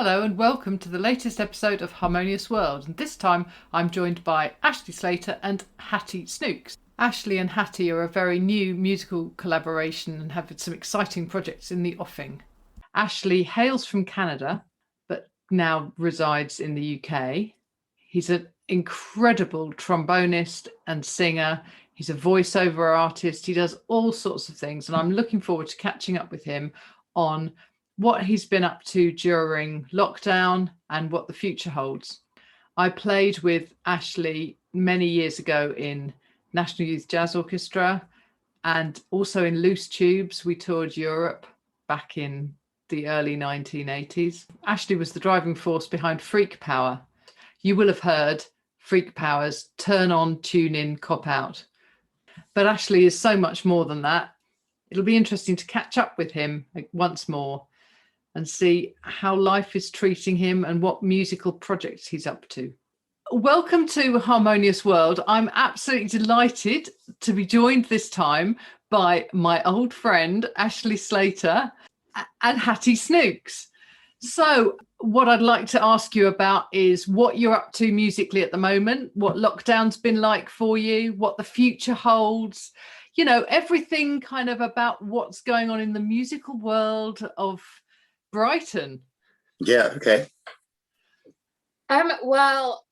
Hello and welcome to the latest episode of Harmonious World. And this time I'm joined by Ashley Slater and Hattie Snooks. Ashley and Hattie are a very new musical collaboration and have some exciting projects in the offing. Ashley hails from Canada, but now resides in the UK. He's an incredible trombonist and singer. He's a voiceover artist. He does all sorts of things. And I'm looking forward to catching up with him on what he's been up to during lockdown and what the future holds. I played with Ashley many years ago in National Youth Jazz Orchestra and also in Loose Tubes. We toured Europe back in the early 1980s. Ashley was the driving force behind Freak Power. You will have heard Freak Power's Turn On, Tune In, Cop Out. But Ashley is so much more than that. It'll be interesting to catch up with him once more and see how life is treating him and what musical projects he's up to. Welcome to Harmonious World. I'm absolutely delighted to be joined this time by my old friend, Ashley Slater and Hattie Snooks. So what I'd like to ask you about is what you're up to musically at the moment, what lockdown's been like for you, what the future holds, you know, everything kind of about what's going on in the musical world of Brighton. Yeah, okay. Well,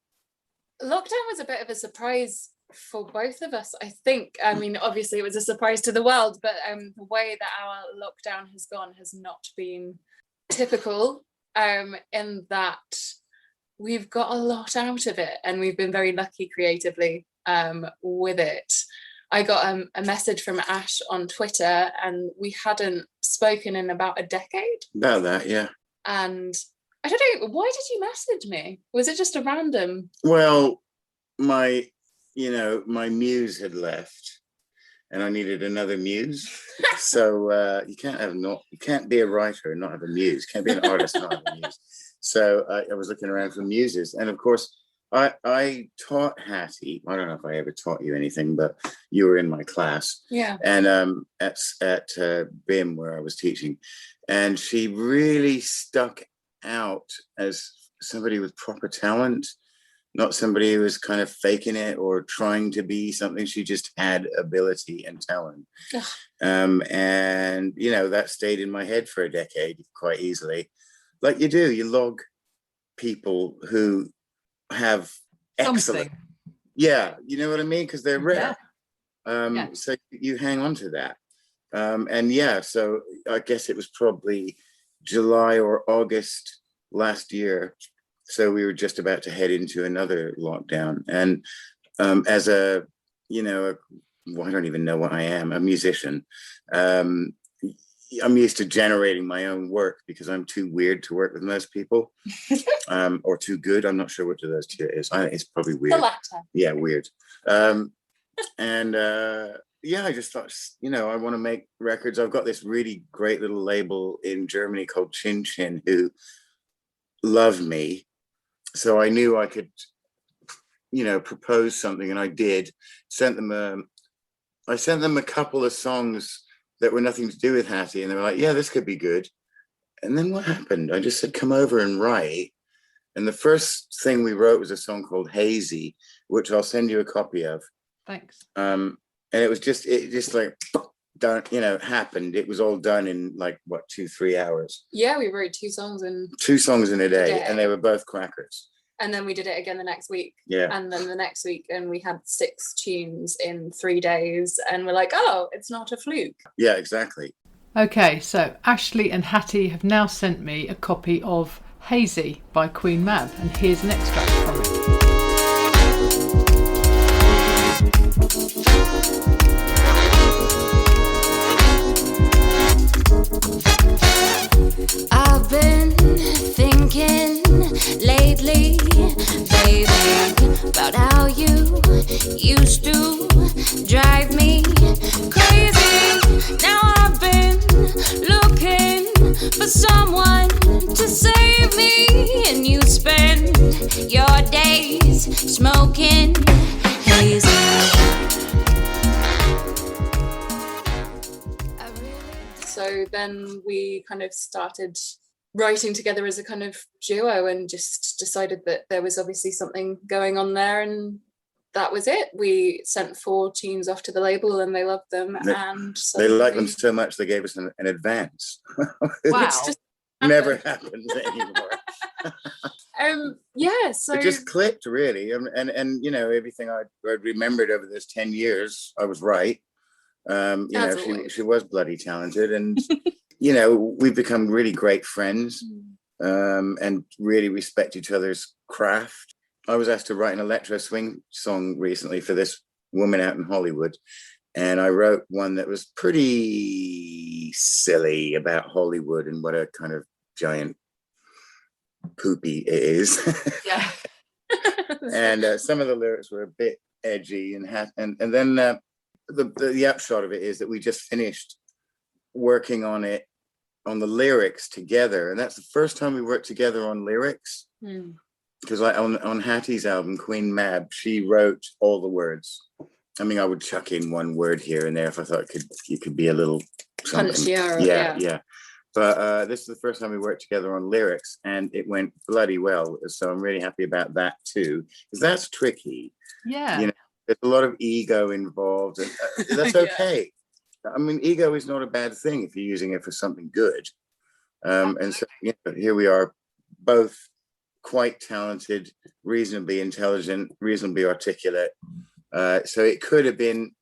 lockdown was a bit of a surprise for both of us, I think. I mean, obviously it was a surprise to the world, but the way that our lockdown has gone has not been typical, in that we've got a lot out of it and we've been very lucky creatively with it. I got a message from Ash on Twitter and we hadn't spoken in about a decade. About that, yeah. And I don't know, why did you message me? Was it just a random? Well, my muse had left and I needed another muse. So you can't be a writer and not have a muse. Can't be an artist and not have a muse. So I was looking around for muses. And of course, I taught Hattie. I don't know if I ever taught you anything, but you were in my class. Yeah. And at BIM where I was teaching, and she really stuck out as somebody with proper talent, not somebody who was kind of faking it or trying to be something. She just had ability and talent. And you know, that stayed in my head for a decade quite easily. Like you do, you log people who have excellent. Something. Yeah, you know what I mean? Because they're rare. Yeah. So you hang on to that. And yeah, so I guess it was probably July or August last year. So we were just about to head into another lockdown. And as I don't even know what I am, a musician. I'm used to generating my own work because I'm too weird to work with most people, or too good. I'm not sure which of those two it is. It's probably weird. The latter. Yeah, weird. I just thought, I want to make records. I've got this really great little label in Germany called Chin Chin who love me. So I knew I could, propose something, and I did. I sent them a couple of songs that were nothing to do with Hattie, and they were like, yeah, this could be good. And then what happened? I just said, come over and write. And the first thing we wrote was a song called Hazy, which I'll send you a copy of. Thanks. And it just like done, happened. It was all done in like 2-3 hours. Yeah, we wrote two songs in a day, and they were both crackers. And then we did it again the next week. Yeah. And then the next week, and we had 6 tunes in 3 days. And we're like, oh, it's not a fluke. Yeah, exactly. Okay, so Ashley and Hattie have now sent me a copy of Hazy by Queen Mab, and here's an extract from it. I've been thinking lately, baby, about how you used to drive me crazy. Now I've been looking for someone to save me, and you spend your days smoking hazy. So then we kind of started writing together as a kind of duo, and just decided that there was obviously something going on there, and that was it. We sent 4 tunes off to the label and they loved them, and they liked them so much they gave us an advance. Wow. just never happens anymore. Yeah, so it just clicked, really. And you know, everything I'd remembered over those 10 years, I was right. You know, she was bloody talented, and you know, we've become really great friends, and really respect each other's craft. I was asked to write an electro swing song recently for this woman out in Hollywood, and I wrote one that was pretty silly about Hollywood and what a kind of giant poopy it is. Yeah. And some of the lyrics were a bit edgy, and then the upshot of it is that we just finished working on it, on the lyrics together, and that's the first time we worked together on lyrics. Because on Hattie's album Queen Mab, she wrote all the words. I mean, I would chuck in one word here and there if I thought it could be a little something. Punchier, yeah. But this is the first time we worked together on lyrics, and it went bloody well. So I'm really happy about that too, because that's tricky. Yeah. You know, there's a lot of ego involved, and that's okay. I mean, ego is not a bad thing if you're using it for something good. And so, you know, here we are, both quite talented, reasonably intelligent, reasonably articulate. So it could have been,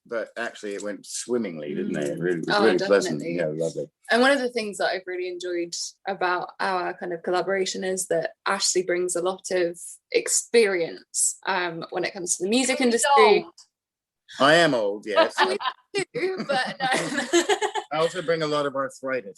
but actually it went swimmingly, didn't it? It was really pleasant. Yeah, lovely. And one of the things that I've really enjoyed about our kind of collaboration is that Ashley brings a lot of experience when it comes to the music industry. I am old, yes. I do, but no. I also bring a lot of arthritis.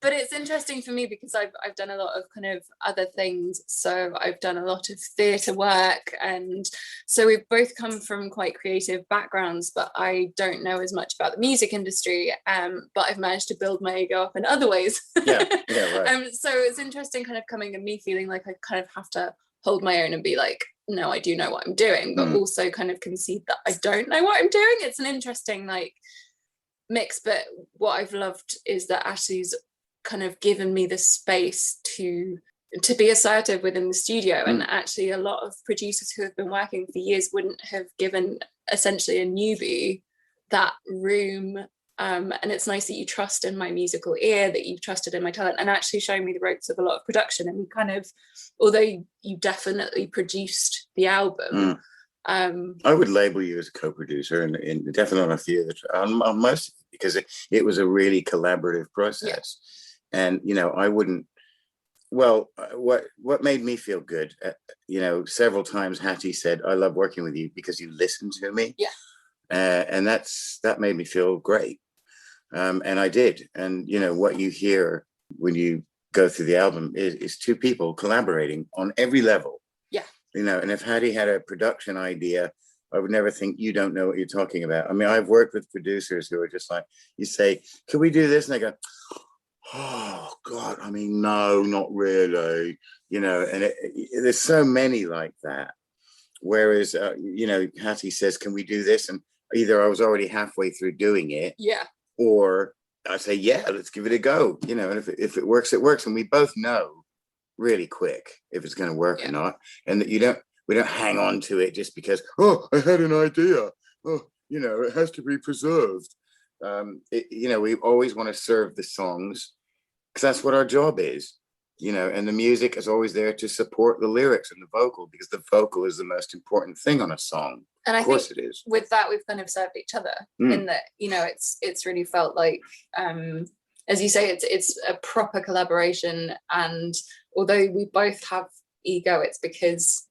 But it's interesting for me because I've done a lot of kind of other things. So I've done a lot of theatre work, and so we've both come from quite creative backgrounds, but I don't know as much about the music industry. But I've managed to build my ego up in other ways. Yeah, right. So it's interesting kind of coming and me feeling like I kind of have to hold my own and be like, no, I do know what I'm doing, but also kind of concede that I don't know what I'm doing. It's an interesting like mix, but what I've loved is that Ashley's kind of given me the space to be assertive within the studio. And actually a lot of producers who have been working for years wouldn't have given essentially a newbie that room. And it's nice that you trust in my musical ear, that you've trusted in my talent, and actually showing me the ropes of a lot of production. And we kind of, although you definitely produced the album, I would label you as a co-producer, and definitely on a few of on most of it, because it was a really collaborative process. Yeah. And you know, I wouldn't. Well, what made me feel good, you know, several times Hattie said, "I love working with you because you listen to me." Yeah. And that made me feel great. And I did. And you know, what you hear when you go through the album is 2 people collaborating on every level. Yeah. You know, and if Hattie had a production idea, I would never think you don't know what you're talking about. I mean, I've worked with producers who are just like, you say, "Can we do this?" And they go, "Oh God, I mean, no, not really." You know, and there's so many like that. Whereas, you know, Hattie says, "Can we do this?" And either I was already halfway through doing it, yeah, or I say, "Yeah, let's give it a go." You know, and if it works, it works. And we both know really quick if it's going to work or not, and that we don't hang on to it just because, "Oh, I had an idea. Oh, you know, it has to be preserved." You know, we always want to serve the songs because that's what our job is, you know, and the music is always there to support the lyrics and the vocal, because the vocal is the most important thing on a song. And of course it is. With that, we've kind of served each other in that, you know, it's really felt like, as you say, it's a proper collaboration. And although we both have ego, it's because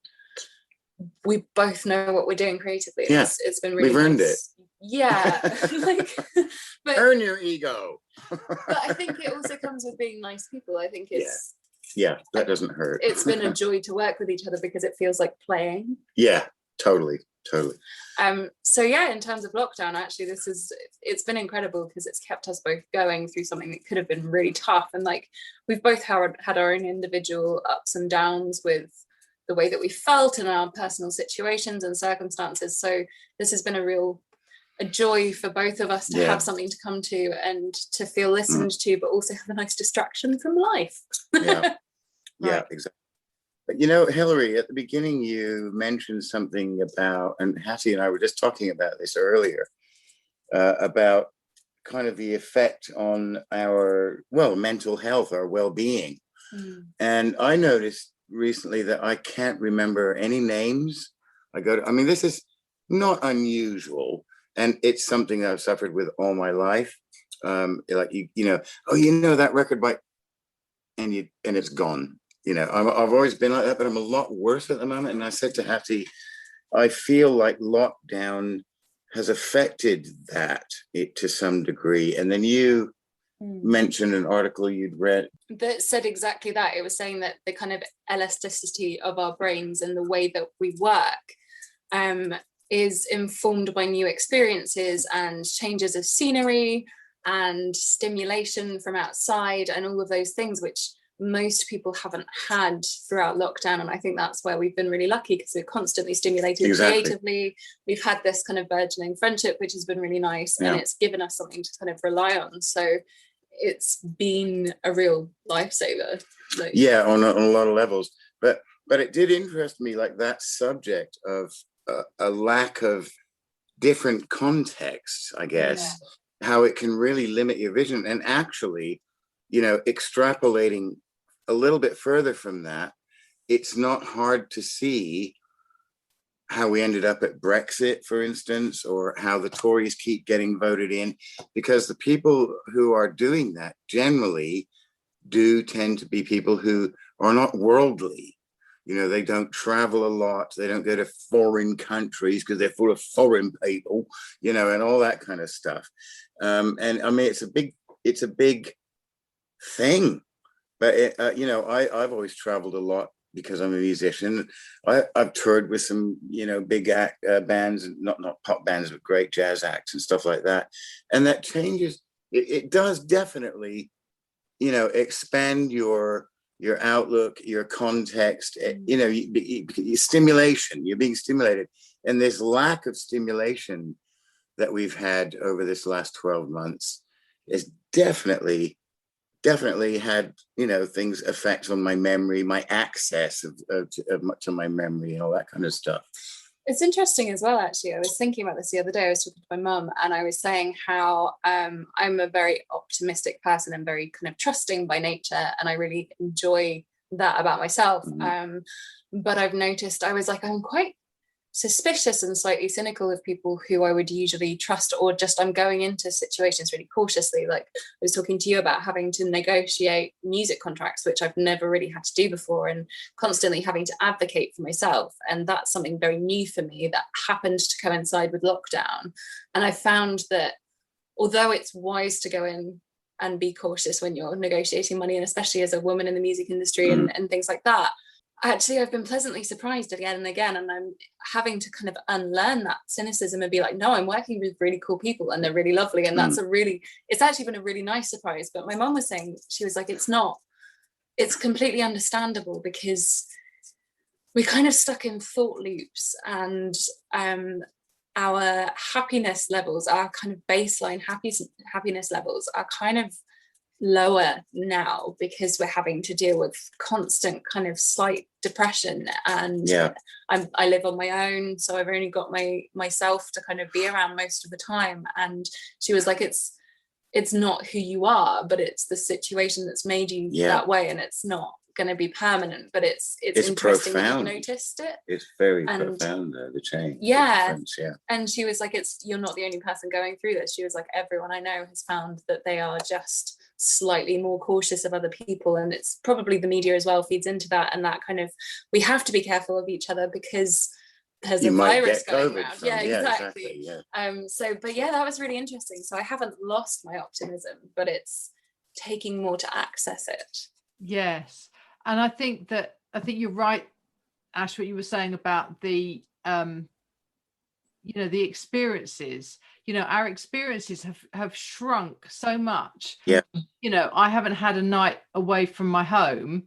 we both know what we're doing creatively. Yeah. It's been really We've earned it. Yeah. But earn your ego. But I think it also comes with being nice people. I think it's yeah, that doesn't hurt. It's been a joy to work with each other because it feels like playing. Yeah, totally. So yeah, in terms of lockdown, actually it's been incredible because it's kept us both going through something that could have been really tough. And like we've both had our own individual ups and downs with the way that we felt in our personal situations and circumstances. So this has been a a joy for both of us to have something to come to and to feel listened to, but also have a nice distraction from life. Yeah, Right. exactly. But you know, Hillary, at the beginning you mentioned something about, and Hattie and I were just talking about this earlier, about kind of the effect on our, well, mental health, our well-being. And I noticed recently that I can't remember any names. I mean, this is not unusual, and it's something I've suffered with all my life. Like you know, oh, you know that record by, and it's gone. You know, I've always been like that, but I'm a lot worse at the moment. And I said to Hattie, I feel like lockdown has affected that to some degree. And then you mentioned an article you'd read that said exactly that. It was saying that the kind of elasticity of our brains and the way that we work is informed by new experiences and changes of scenery and stimulation from outside and all of those things, which most people haven't had throughout lockdown. And I think that's where we've been really lucky, because we're constantly stimulated creatively. We've had this kind of burgeoning friendship, which has been really nice, and it's given us something to kind of rely on. So it's been a real lifesaver. On a lot of levels. But it did interest me, like that subject of a lack of different contexts, I guess, how it can really limit your vision. And actually, you know, extrapolating a little bit further from that, it's not hard to see how we ended up at Brexit, for instance, or how the Tories keep getting voted in, because the people who are doing that generally do tend to be people who are not worldly. You know, they don't travel a lot. They don't go to foreign countries because they're full of foreign people, you know, and all that kind of stuff. And I mean, it's a big thing. But, you know, I've always traveled a lot because I'm a musician. I've toured with some, you know, big bands, not pop bands, but great jazz acts and stuff like that. And that changes. It does definitely, you know, expand your outlook, your context, you know, your stimulation, you're being stimulated. And this lack of stimulation that we've had over this last 12 months is definitely had, you know, things effects on my memory, my access to my memory and all that kind of stuff. It's interesting as well, actually. I was thinking about this the other day. I was talking to my mum and I was saying how I'm a very optimistic person and very kind of trusting by nature, and I really enjoy that about myself. But I've noticed, I was like, I'm quite suspicious and slightly cynical of people who I would usually trust, or just I'm going into situations really cautiously. Like I was talking to you about having to negotiate music contracts, which I've never really had to do before, and constantly having to advocate for myself. And that's something very new for me that happened to coincide with lockdown. And I found that although it's wise to go in and be cautious when you're negotiating money, and especially as a woman in the music industry and things like that, actually I've been pleasantly surprised again and again, and I'm having to kind of unlearn that cynicism and be like, no, I'm working with really cool people and they're really lovely, and it's actually been a really nice surprise. But my mom was saying, she was like, it's completely understandable, because we're kind of stuck in thought loops, and our happiness levels, our kind of baseline happiness levels are kind of lower now, because we're having to deal with constant kind of slight depression. And I live on my own, so I've only got myself to kind of be around most of the time. And she was like, it's not who you are, but it's the situation that's made you that way, and it's not going to be permanent. But it's interesting profound that you've noticed it. It's very profound, the change. And she was like, you're not the only person going through this. She was like, everyone I know has found that they are just slightly more cautious of other people, and it's probably the media as well feeds into that, and that kind of, we have to be careful of each other because there's a virus going around. Exactly. But that was really interesting. So I haven't lost my optimism, but it's taking more to access it. Yes. And I think you're right, Ash, what you were saying about the the experiences. Our experiences have shrunk so much. I haven't had a night away from my home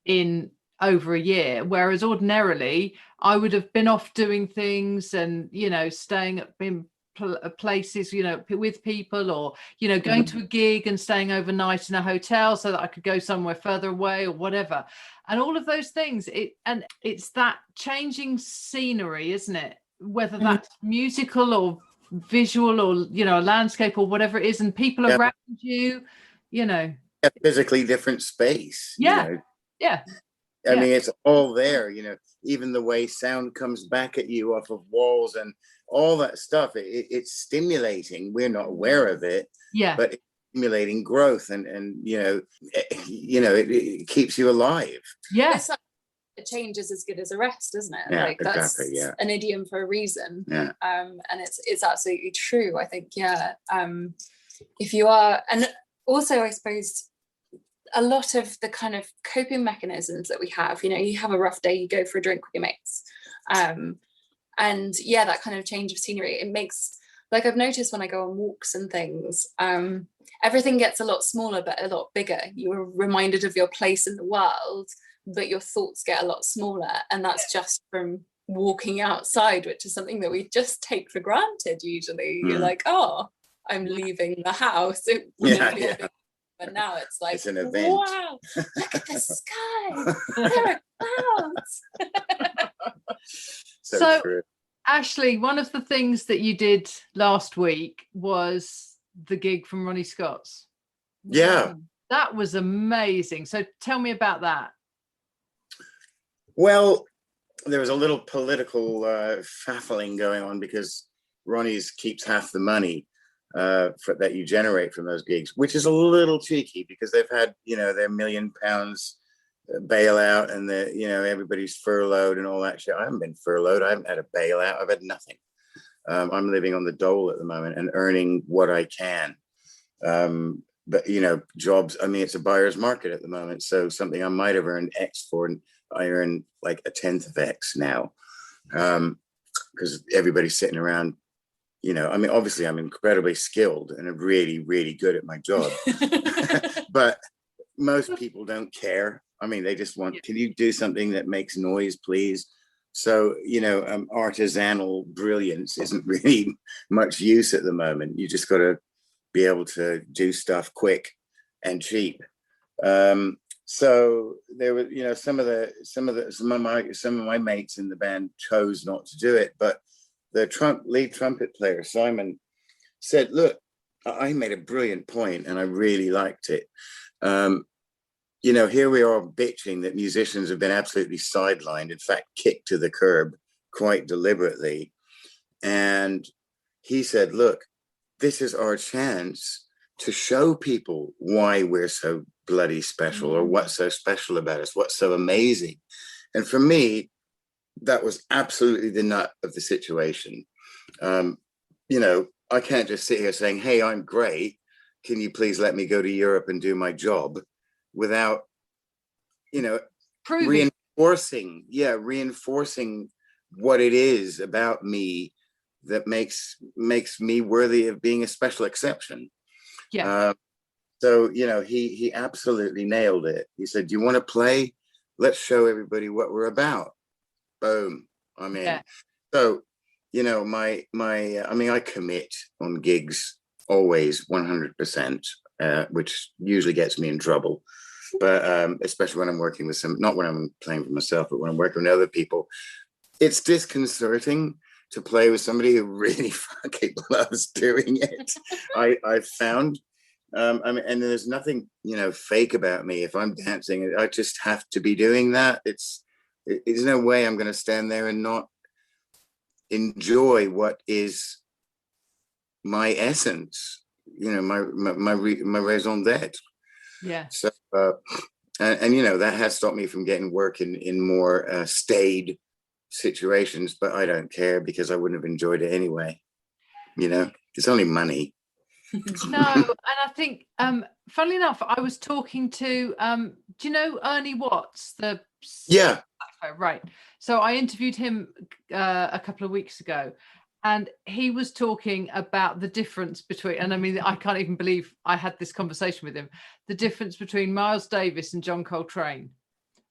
in over a year, whereas ordinarily I would have been off doing things and staying up in places, you know, with people, or, you know, going to a gig and staying overnight in a hotel so that I could go somewhere further away or whatever. And all of those things, it's that changing scenery, isn't it? Whether that's musical or visual or, you know, a landscape or whatever it is, and people around you, you know. A physically different space. Yeah. You know? Yeah. I mean, it's all there, you know, even the way sound comes back at you off of walls and all that stuff. It's stimulating. We're not aware of it, but it's stimulating growth, and you know, it keeps you alive. Yes. A change is as good as a rest, isn't it? Yeah, like that's exactly, an idiom for a reason. Yeah. And it's absolutely true. I think, if you are, and also I suppose a lot of the kind of coping mechanisms that we have, you know, you have a rough day, you go for a drink with your mates, and that kind of change of scenery, it makes, like, I've noticed when I go on walks and things, everything gets a lot smaller but a lot bigger. You're reminded of your place in the world, but your thoughts get a lot smaller, and that's just from walking outside, which is something that we just take for granted usually. You're like, oh, I'm leaving the house. But now it's like, it's an event. Wow, look at the sky. There are clouds. So True. Ashley, one of the things that you did last week was the gig from Ronnie Scott's. Yeah. That was amazing. So tell me about that. Well, there was a little political faffling going on because Ronnie's keeps half the money that you generate from those gigs, which is a little cheeky because they've had, you know, their £1 million bailout, and you know, everybody's furloughed and all that shit. I haven't been furloughed. I haven't had a bailout. I've had nothing. I'm living on the dole at the moment and earning what I can. But, you know, jobs, I mean, it's a buyer's market at the moment. So something I might have earned X for, and I earn like a tenth of X now, because everybody's sitting around. You know, I mean, obviously I'm incredibly skilled and I'm really, really good at my job, but most people don't care. I mean, they just want, can you do something that makes noise, please? So, you know, artisanal brilliance isn't really much use at the moment. You just got to be able to do stuff quick and cheap. So there were, you know, some of my mates in the band chose not to do it, but the lead trumpet player, Simon, said, look, I made a brilliant point and I really liked it. You know, here we are bitching that musicians have been absolutely sidelined, in fact, kicked to the curb quite deliberately. And he said, look, this is our chance to show people why we're so bloody special, or what's so special about us, what's so amazing. And for me, that was absolutely the nut of the situation. You know, I can't just sit here saying, hey, I'm great. Can you please let me go to Europe and do my job, without, you know, reinforcing what it is about me that makes me worthy of being a special exception. Yeah. So, you know, he absolutely nailed it. He said, do you want to play? Let's show everybody what we're about. Boom. I'm in. Yeah. So, you know, I mean, I commit on gigs always 100%, which usually gets me in trouble. But especially when I'm working with not when I'm playing for myself, but when I'm working with other people, it's disconcerting to play with somebody who really fucking loves doing it. I've found. I mean, and there's nothing, you know, fake about me. If I'm dancing, I just have to be doing that. There's no way I'm going to stand there and not enjoy what is my essence, you know, my raison d'être. Yeah. So, and you know, that has stopped me from getting work in more staid situations, but I don't care because I wouldn't have enjoyed it anyway. You know, it's only money. No, and I think, funnily enough, I was talking to, do you know Ernie Watts? Yeah. Right. So I interviewed him a couple of weeks ago, and he was talking about the difference between, and I mean, I can't even believe I had this conversation with him, the difference between Miles Davis and John Coltrane.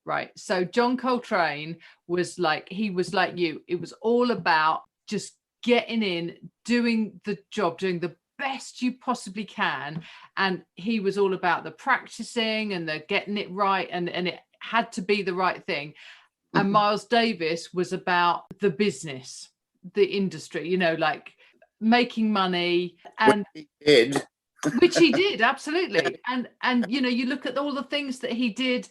Right. So John Coltrane was like, he was like you. It was all about just getting in, doing the job, doing the best you possibly can. And he was all about the practicing and the getting it right, and it had to be the right thing. And Miles Davis was about the business, the industry, like making money, and he did. which he did, absolutely. And you look at all the things that he did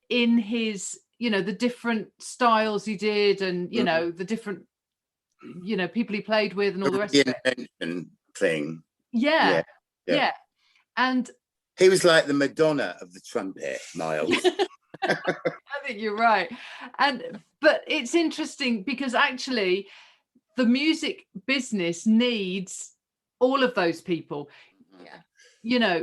in his, the different styles he did, and the different people he played with, and all the rest of it. Invention thing. Yeah. And he was like the Madonna of the trumpet, Miles. I think you're right. But it's interesting because actually the music business needs all of those people. Yeah.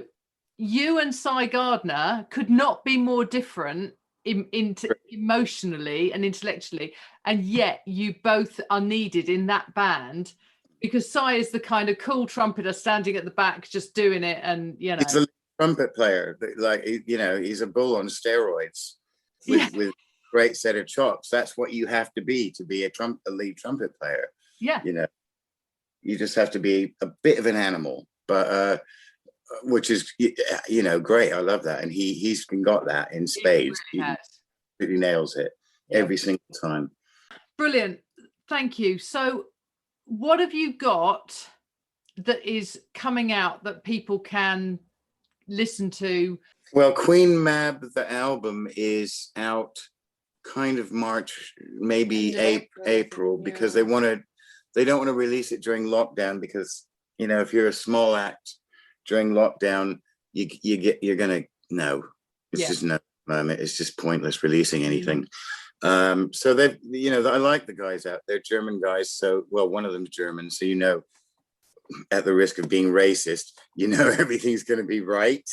You and Cy Gardner could not be more different emotionally and intellectually, and yet you both are needed in that band, because Cy is the kind of cool trumpeter standing at the back just doing it, and he's a trumpet player, like he's a bull on steroids with great set of chops. That's what you have to be a lead trumpet player. You just have to be a bit of an animal, but which is great. I love that, and he's got that in spades. He really nails it every single time. Brilliant, thank you. So what have you got that is coming out that people can listen to? Well, Queen Mab, the album, is out kind of March, maybe April, because they don't want to release it during lockdown, because if you're a small act during lockdown, you're gonna just no moment. It's just pointless releasing anything. So they've I like the guys out. They're German guys, so one of them's German, so at the risk of being racist, everything's going to be right.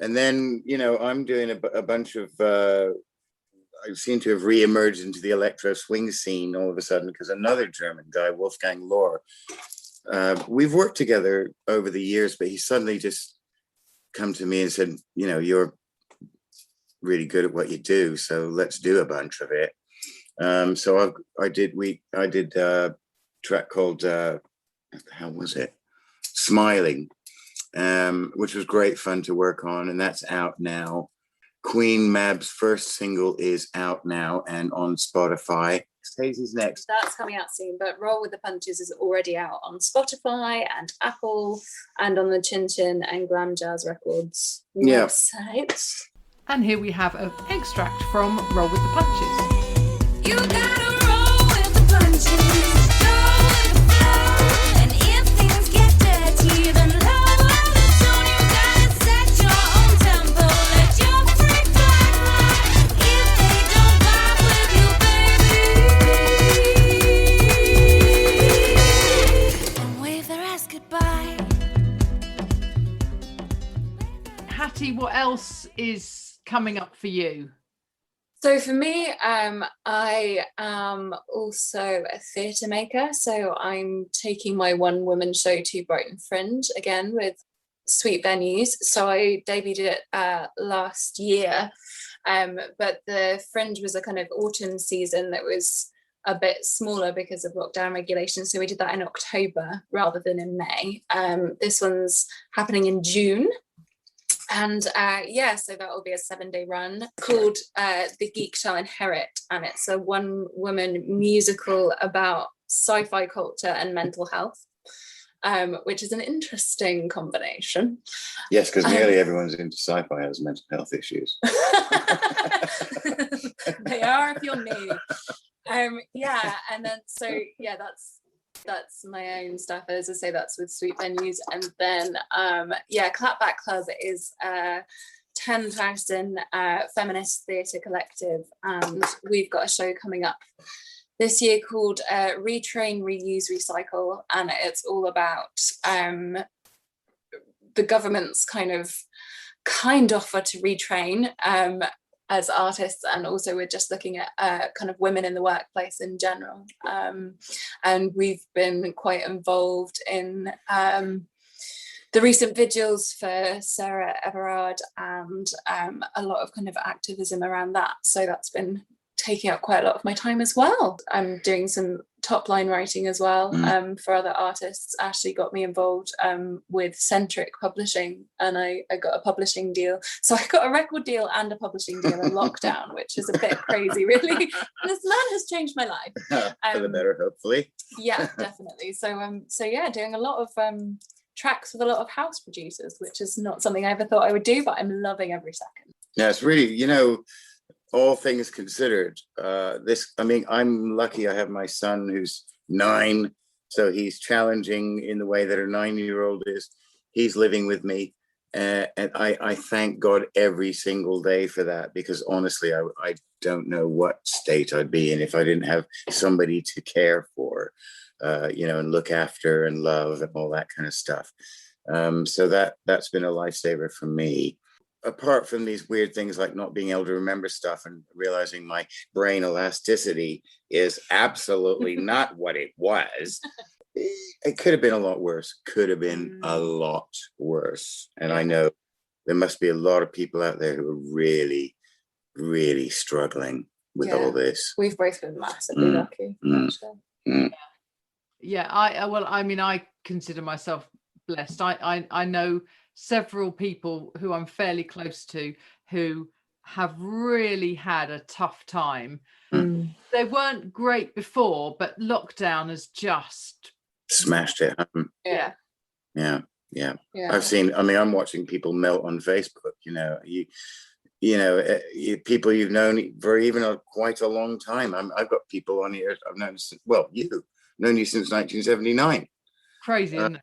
And then I'm doing a bunch of I seem to have re-emerged into the electro swing scene all of a sudden, because another German guy, Wolfgang Lohr, we've worked together over the years, but he suddenly just come to me and said, you're really good at what you do, so let's do a bunch of it. So I did a track called how was it? Smiling, which was great fun to work on, and that's out now. Queen Mab's first single is out now and on Spotify. Stacey's next. That's coming out soon, but Roll with the Punches is already out on Spotify and Apple and on the Chin Chin and Glam Jazz Records websites. And here we have an extract from Roll with the Punches. You gotta roll with the punches, go with the flow, and if things get dirty, then lower the tone. You gotta set your own tempo, let your freak flag fly. If they don't vibe with you, baby, then wave their ass goodbye. Hattie, what else is coming up for you? So for me, I am also a theatre maker. So I'm taking my one woman show to Brighton Fringe again with Sweet Venues. So I debuted it last year, but the Fringe was a kind of autumn season that was a bit smaller because of lockdown regulations. So we did that in October rather than in May. This one's happening in June. And so that will be a 7-day run called The Geek Shall Inherit. And it's a one-woman musical about sci-fi culture and mental health, which is an interesting combination. Yes, because nearly everyone's into sci-fi has mental health issues. They are if you're me. And then that's my own stuff. As I say, that's with Sweet Venues. And then Clapback Club is a 10,000 feminist theatre collective, and we've got a show coming up this year called Retrain, Reuse, Recycle, and it's all about the government's kind offer to retrain as artists, and also we're just looking at kind of women in the workplace in general, and we've been quite involved in the recent vigils for Sarah Everard, and a lot of kind of activism around that, so that's been taking up quite a lot of my time as well. I'm doing some top line writing as well, for other artists. Ashley got me involved with Centric Publishing, and I got a publishing deal. So I got a record deal and a publishing deal in lockdown, which is a bit crazy, really. This man has changed my life. For the better, hopefully. Yeah, definitely. So yeah, doing a lot of tracks with a lot of house producers, which is not something I ever thought I would do, but I'm loving every second. Yeah, it's really, all things considered, I'm lucky I have my son who's 9, so he's challenging in the way that a 9-year-old is. He's living with me, and I thank God every single day for that, because honestly, I don't know what state I'd be in if I didn't have somebody to care for, and look after and love and all that kind of stuff. So that's been a lifesaver for me. Apart from these weird things like not being able to remember stuff and realizing my brain elasticity is absolutely not what it was, it could have been a lot worse. Could have been a lot worse. And I know there must be a lot of people out there who are really, really struggling with all this. We've both been massively lucky. Yeah, I consider myself blessed. I know several people who I'm fairly close to who have really had a tough time. They weren't great before, but lockdown has just smashed it. Yeah. I've seen, I'm watching people melt on Facebook, people you've known for even quite a long time. I've got people on here I've known since, known you since 1979. Crazy, isn't it?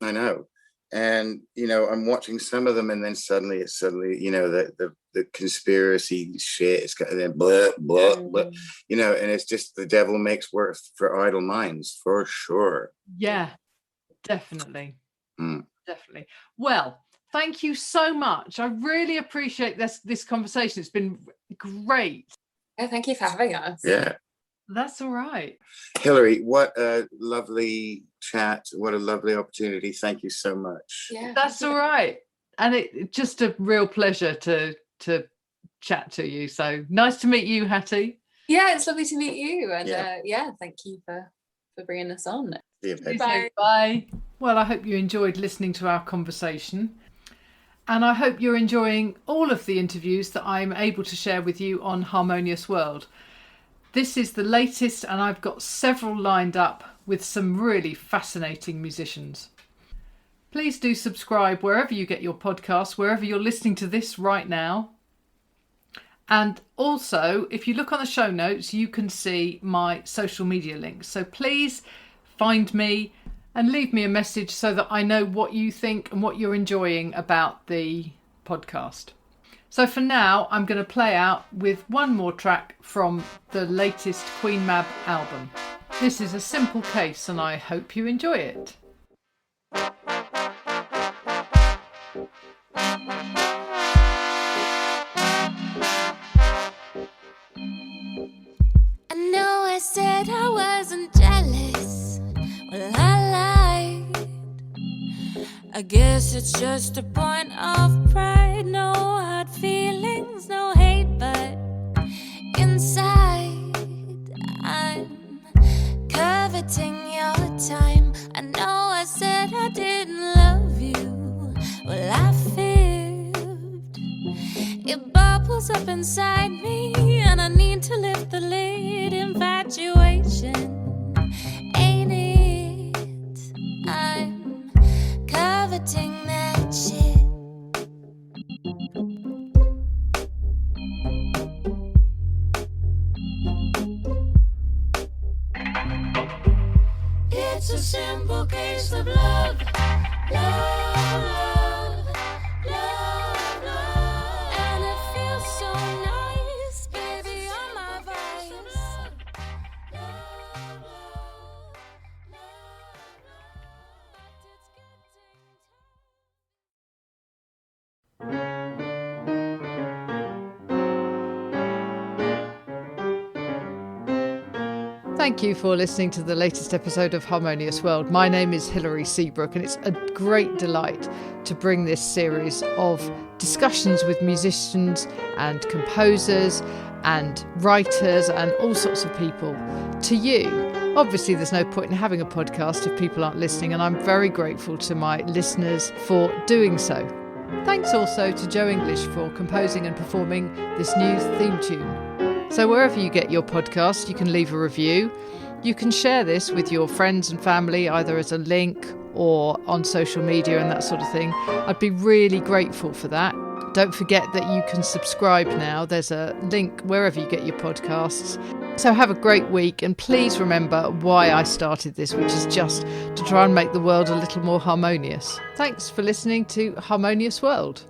I know. And, I'm watching some of them, and then suddenly, the conspiracy shit is kind of blah, blah, blah, and it's just the devil makes work for idle minds, for sure. Yeah, definitely. Definitely. Well, thank you so much. I really appreciate this conversation. It's been great. Yeah, thank you for having us. Yeah. That's all right. Hilary, what a lovely chat. What a lovely opportunity. Thank you so much. Yeah, that's all right. And it's just a real pleasure to chat to you. So nice to meet you, Hattie. Yeah, it's lovely to meet you. And thank you for bringing us on. See you, Bye. Bye. Well, I hope you enjoyed listening to our conversation. And I hope you're enjoying all of the interviews that I'm able to share with you on Harmonious World. This is the latest, and I've got several lined up with some really fascinating musicians. Please do subscribe wherever you get your podcasts, wherever you're listening to this right now. And also, if you look on the show notes, you can see my social media links. So please find me and leave me a message so that I know what you think and what you're enjoying about the podcast. So for now, I'm going to play out with one more track from the latest Queen Mab album. This is A Simple Case, and I hope you enjoy it. I know I said I wasn't jealous. Well, I lied. I guess it's just a point of pride. No hard feelings, no hate, but inside I'm coveting your time. I know I said I didn't love you. Well, I fibbed. It bubbles up inside me, and I need to lift the lid. Infatuation, ain't it? I'm coveting that shit. It's a simple case of love, love, love, love. And it feels so nice, baby, on my vibes. Love, love, love, Thank you for listening to the latest episode of Harmonious World. My name is Hilary Seabrook, and it's a great delight to bring this series of discussions with musicians and composers and writers and all sorts of people to you. Obviously, there's no point in having a podcast if people aren't listening, and I'm very grateful to my listeners for doing so. Thanks also to Joe English for composing and performing this new theme tune. So wherever you get your podcast, you can leave a review. You can share this with your friends and family, either as a link or on social media and that sort of thing. I'd be really grateful for that. Don't forget that you can subscribe now. There's a link wherever you get your podcasts. So have a great week, and please remember why I started this, which is just to try and make the world a little more harmonious. Thanks for listening to Harmonious World.